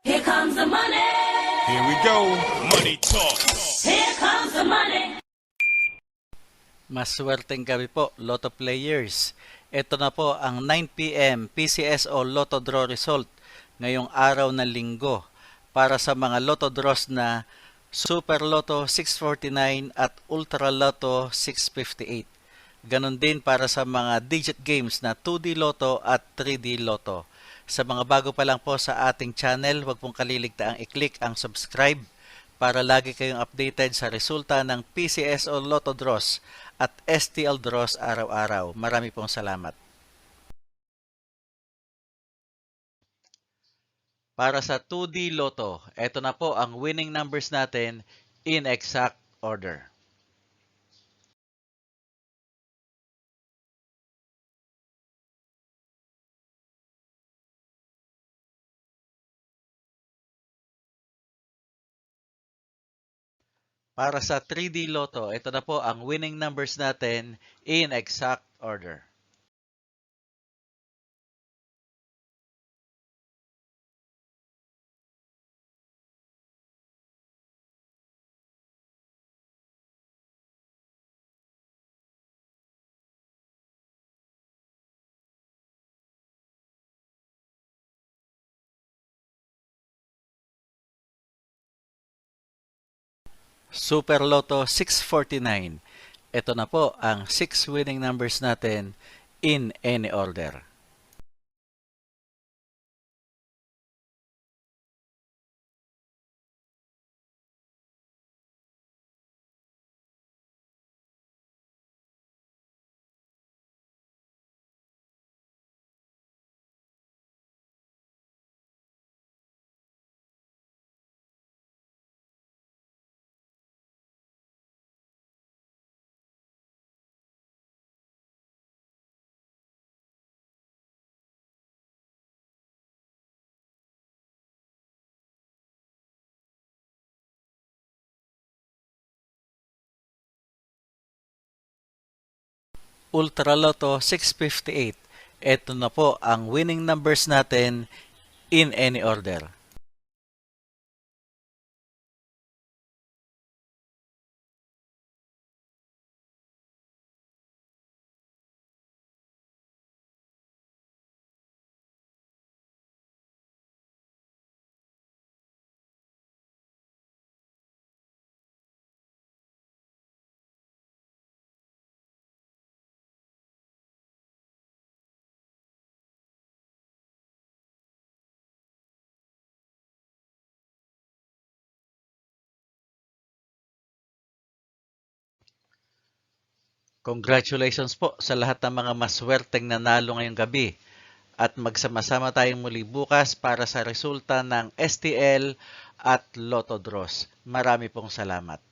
Here comes the money. Here we go. Money talk. Here comes the money. Maswerteng gabi po, Lotto players. Ito na po ang 9 p.m. PCSO Lotto Draw result ngayong araw ng linggo para sa mga Lotto draws na Super Lotto 649 at Ultra Lotto 658. Ganon din para sa mga digit games na 2D Lotto at 3D Lotto. Sa mga bago pa lang po sa ating channel, huwag pong kaliligtaang i-click ang subscribe para lagi kayong updated sa resulta ng PCSO Lotto Draws at STL Draws araw-araw. Marami pong salamat. Para sa 2D Lotto, ito na po ang winning numbers natin in exact order. Para sa 3D Lotto, ito na po ang winning numbers natin in exact order. Super Lotto 649. Ito na po ang 6 winning numbers natin in any order. Ultra Lotto 658. Ito na po ang winning numbers natin in any order. Congratulations po sa lahat ng mga maswerteng nanalo ngayong gabi. At magsama-sama tayong muli bukas para sa resulta ng STL at Lotto Draws. Marami pong salamat.